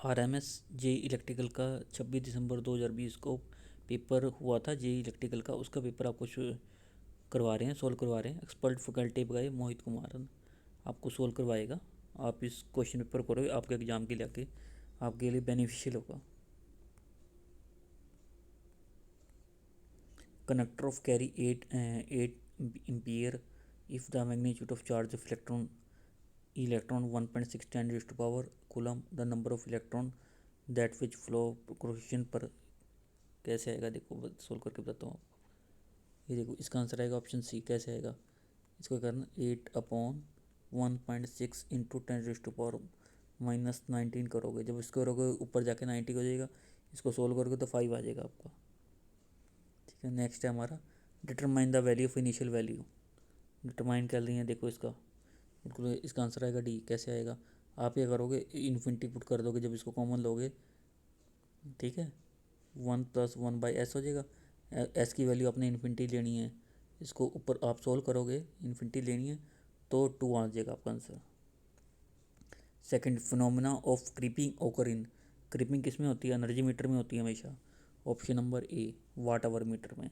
RMS जे electrical का 26 दिसंबर 2020 को paper हुआ था। जे इलेक्ट्रिकल का उसका पेपर आपको करवा रहे हैं, सोल्व करवा रहे हैं। एक्सपर्ट फैकल्टी गए मोहित कुमार आपको सोल्व करवाएगा। आप इस क्वेश्चन पेपर करोगे, आपके एग्ज़ाम के लिए आके आपके लिए बेनिफिशियल होगा। Conductor of carry 8 ampere if the magnitude of charge of electron 1.6 10 raised to power coulomb, the number of electron that which flow coefficient पर कैसे आएगा, देखो सोल्व करके बताता हूँ आपको। ये देखो इसका आंसर आएगा ऑप्शन सी। कैसे आएगा, इसको करना 8/1.6 इंटू 10 रेस्ट टू पावर -19 करोगे। जब इसको करोगे ऊपर जाके 90 हो जाएगा। इसको सोल्व करोगे तो 5 आ जाएगा आपका। ठीक है, नेक्स्ट है हमारा determine the value of initial value. Determine कर रही है, देखो इसका बिल्कुल इसका आंसर आएगा डी। कैसे आएगा, आप क्या करोगे इन्फिनिटी पुट कर दोगे जब इसको कॉमन लोगे। ठीक है, 1+1/s हो जाएगा। एस की वैल्यू आपने इन्फिनिटी लेनी है, इसको ऊपर आप सोल्व करोगे, इन्फिनिटी लेनी है तो 2 आ जाएगा आपका answer. Second, phenomena of creeping ओकर इन। क्रीपिंग किस में होती है, एनर्जी मीटर में होती है हमेशा। Option number A watt hour meter में।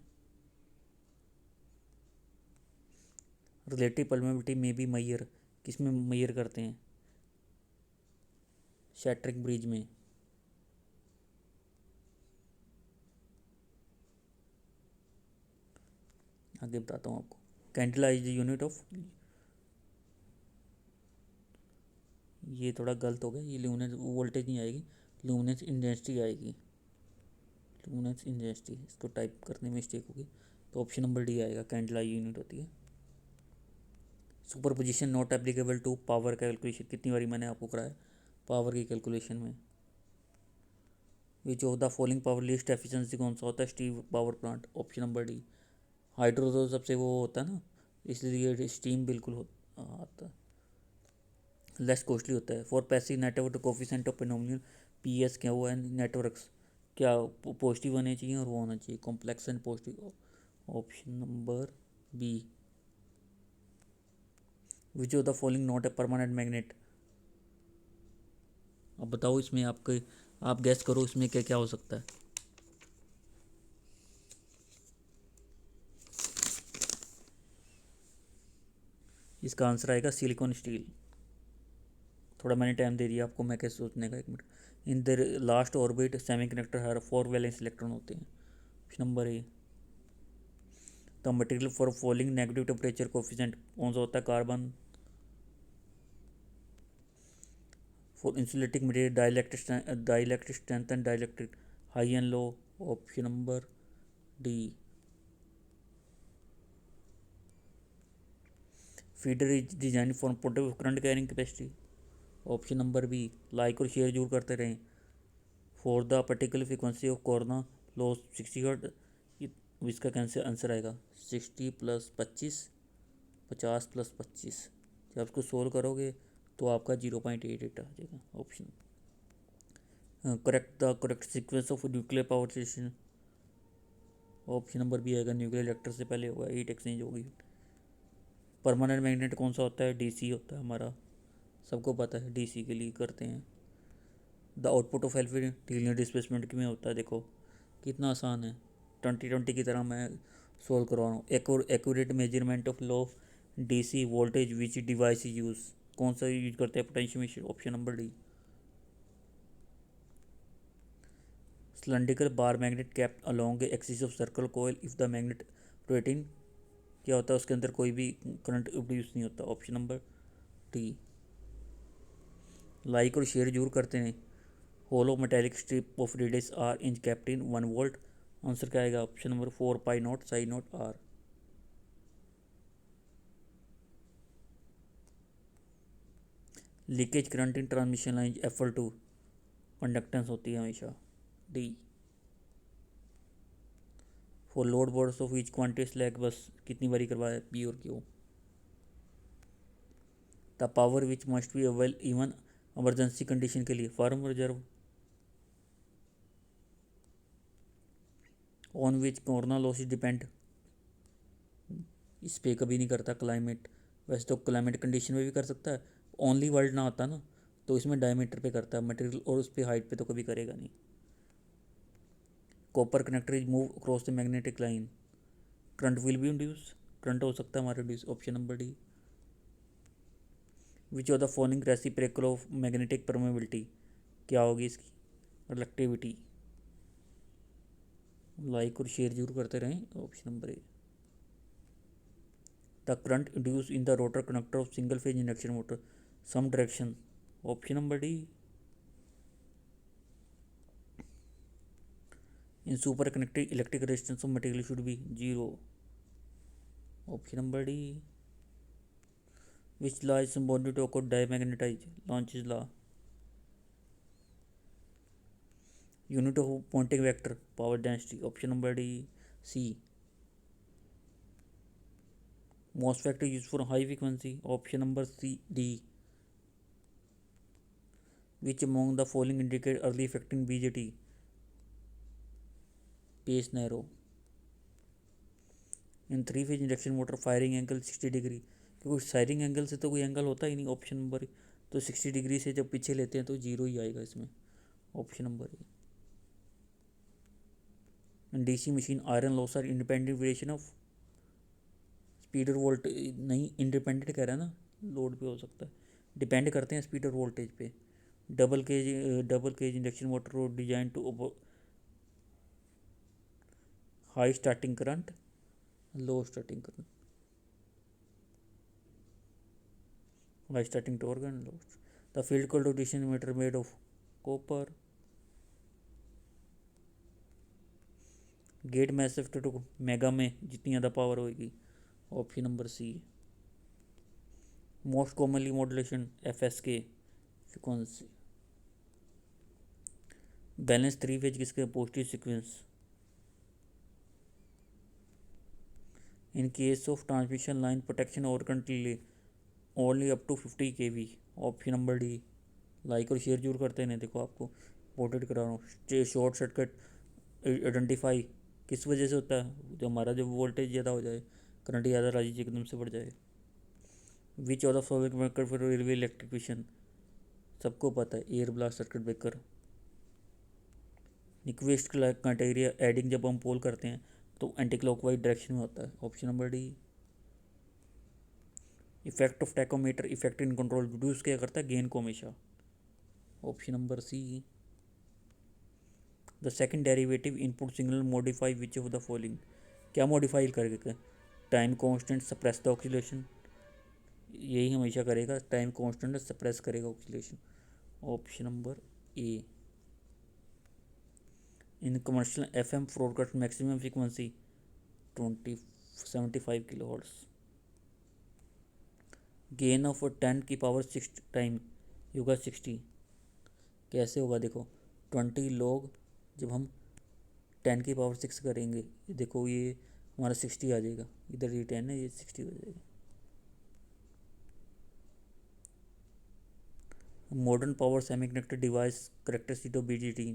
रिलेटिव परमेबिलिटी में भी मैयर किस में मैयर करते हैं, शैट्रिक ब्रिज में। आगे बताता हूँ आपको। Candela is the unit of, ये थोड़ा गलत हो गया, ये ल्यूमिनेंस वोल्टेज नहीं आएगी, ल्यूमिनेंस इंटेंसिटी आएगी। ल्यूमिनेंस इंटेंसिटी, इसको टाइप करने में मिस्टेक होगी तो ऑप्शन नंबर डी आएगा। कैंडिला यूनिट होती है। Superposition not applicable to power calculation, कितनी बारी मैंने आपको कराया पावर की कैलकुलेशन में। Which of the following power least efficiency कौन सा होता है, steam power plant. Option number D. Hydro तो सबसे वो होता है ना, इसलिए स्टीम बिल्कुल आता है, लेस कॉस्टली होता है। For passive network coefficient of polynomial PS क्या हुआ है, नेटवर्क्स क्या पॉजिटिव होने चाहिए और वो होना चाहिए complex and positive. Option number B. Which of the following not a permanent magnet. अब बताओ इसमें आपके, आप गैस करो इसमें क्या क्या हो सकता है। इसका आंसर आएगा सिलिकॉन स्टील। थोड़ा मैंने टाइम दे दिया आपको, मैं कैसे सोचने का, 1 minute. In the last orbit semiconductor हर 4 वैलेंस इलेक्ट्रॉन होते हैं। Option number A. The material for falling negative temperature coefficient कौन सा होता है, carbon. For insulating material dielectric strength and dielectric high and low. Option number D. Feeder is design for portable current carrying capacity. Option number B. Like और share जरूर करते रहें। For the particular frequency of corona loss 60 hertz. इसका cancer answer आएगा 60 + 25, 50 + 25। जब उसको solve करोगे तो आपका 0.88 आ जाएगा। Option correct the correct sequence of nuclear power station. Option number B आएगा, न्यूक्लियर रिएक्टर से पहले होगा, हीट एक्सचेंज होगी। परमानेंट मैग्नेट कौन सा होता है, डीसी होता है हमारा, सबको पता है डीसी के लिए करते हैं। The output of alpha linear displacement में होता है, देखो कितना आसान है, 2020 की तरह मैं सोल्व करवा रहा हूँ। Accurate measurement of low DC voltage which device use, कौन सा यूज करते हैं, potentiometer. Option number D. Cylindrical bar magnet kept along axis of circle coil if the magnet rotating, क्या होता है उसके अंदर कोई भी करंट प्रोड्यूस नहीं होता। Option number D. लाइक और शेयर जरूर करते हैं। Hollow metallic strip of radius R inch kept in 1 volt. Answer क्या आएगा, option number 4π0 psi0 r। Leakage current in transmission line FL2 conductance होती है हमेशा, D. For load boards of each quantity slack bus कितनी बारी करवाया, P और Q. The power which must be avail even emergency condition के लिए, farm reserve. On which corona losses depend, इस पर कभी नहीं करता क्लाइमेट। वैसे तो क्लाइमेट कंडीशन में भी कर सकता है, ओनली वर्ल्ड ना होता ना तो इसमें डायमीटर पे करता है मटेरियल, और उस पर हाइट पे तो कभी करेगा नहीं। Copper connector is move across the magnetic line, current will be induce, current हो सकता है हमारा induce. Option number D. Which of the following reciprocal of magnetic permeability, क्या होगी इसकी रिलेक्टिविटी। लाइक और शेयर जरूर करते रहें। Option number A. The current induce in the rotor connector of single phase induction motor some direction. Option number D. In super connected electric resistance of material should be 0। Option number D. Which law is संबोधित to को demagnetize, Lenz's law. Unit of Poynting vector power density. Option number D C. Most factor use for high frequency. Option number C D. Which among the following indicate early effecting BJT, base narrow. In three phase induction motor firing angle 60 degree, क्योंकि firing angle से तो कोई angle होता ही नहीं। Option number, तो 60 degree से जब पीछे लेते हैं तो 0 ही आएगा इसमें। Option number A. In DC machine iron loss are independent variation of speed और वोल्टेज, नहीं इंडिपेंडेंट कह रहा है ना, लोड पे हो सकता है, डिपेंड करते हैं स्पीड और वोल्टेज पे। Double cage induction motor design to high starting current, low starting current, high starting torque and low. The field coordination meter made of copper. Gate में शिफ्ट टू मेगा में जितनी ज़्यादा power होगी। Option number C. Most commonly modulation FSK frequency. Balance three phase किसके positive sequence. In case of transmission line protection और country only up to 50 kV। Option number D. Like और share जरूर करते हैं। देखो आपको पोर्ट्रेट करा रहा हूँ। शॉर्ट सर्किट आइडेंटिफाई किस वजह से होता है, जो हमारा जब वोल्टेज ज़्यादा हो जाए, करंट ज़्यादा राजी एकदम से बढ़ जाए। Which of the following breaker for railway electrification, सबको पता है air blast circuit breaker. Nyquist criteria adding जब हम पोल करते हैं तो एंटी क्लॉकवाइज डायरेक्शन में होता है। Option number D. Effect of tachometer effect in control, reduce क्या करता है गेन को हमेशा। Option number C. The second derivative input signal modify which of the following, क्या मॉडिफाई करेगा, time constant suppress the oscillation, यही हमेशा करेगा, टाइम कांस्टेंट सप्रेस करेगा oscillation. Option number A. In commercial FM broadcast maximum frequency 75 kilohertz. Gain of 10 की power 6 time होगा 60। कैसे होगा देखो, 20 लोग जब हम 10 की पावर 6 करेंगे, देखो ये हमारा 60 आ जाएगा, इधर ये 10 है ये 60 हो जाएगा। Modern power semiconductor device characteristic of BGT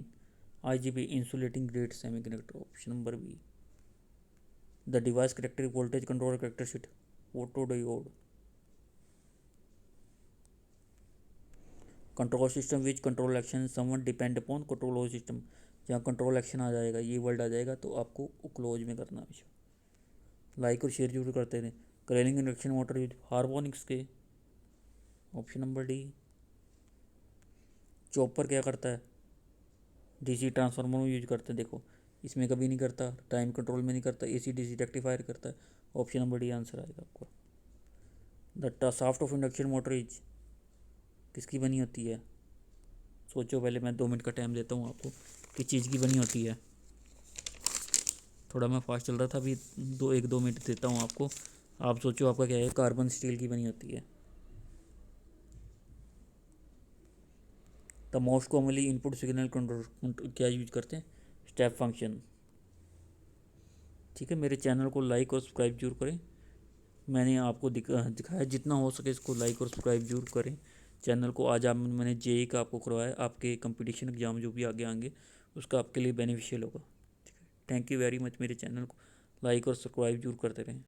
IGB insulating grade semiconductor. Option number B. The device characteristic voltage control characteristic photodiode. Control system which control action someone depend upon control system, जहाँ control action आ जाएगा, ये word आ जाएगा तो आपको close में करना हमेशा। लाइक और शेयर जरूर करते हैं। करेलिंग इंडक्शन मोटर विद हार्मोनिक्स के। Option number D. चॉपर क्या करता है, DC ट्रांसफार्मर में यूज करते हैं, देखो इसमें कभी नहीं करता, टाइम कंट्रोल में नहीं करता, AC DC रेक्टिफायर करता है। ऑप्शन नंबर डी आंसर आएगा आपको। The shaft of induction motor is किसकी बनी होती है, सोचो पहले, मैं 2 मिनट का टाइम देता हूँ आपको, किस चीज़ की बनी होती है। थोड़ा मैं फास्ट चल रहा था, अभी 1-2 मिनट देता हूँ आपको, आप सोचो आपका क्या है। कार्बन स्टील की बनी होती है। The most commonly input signal control क्या यूज करते हैं, स्टेप फंक्शन। ठीक है, मेरे चैनल को लाइक और सब्सक्राइब जरूर करें। मैंने आपको दिखाया, जितना हो सके इसको लाइक और सब्सक्राइब जरूर करें चैनल को। आज आप मैंने JEE का आपको करवाया, आपके कंपटीशन एग्जाम जो भी आगे आएंगे उसका आपके लिए बेनिफिशियल होगा। ठीक है, थैंक यू वेरी मच। मेरे चैनल को लाइक और सब्सक्राइब जरूर करते रहें।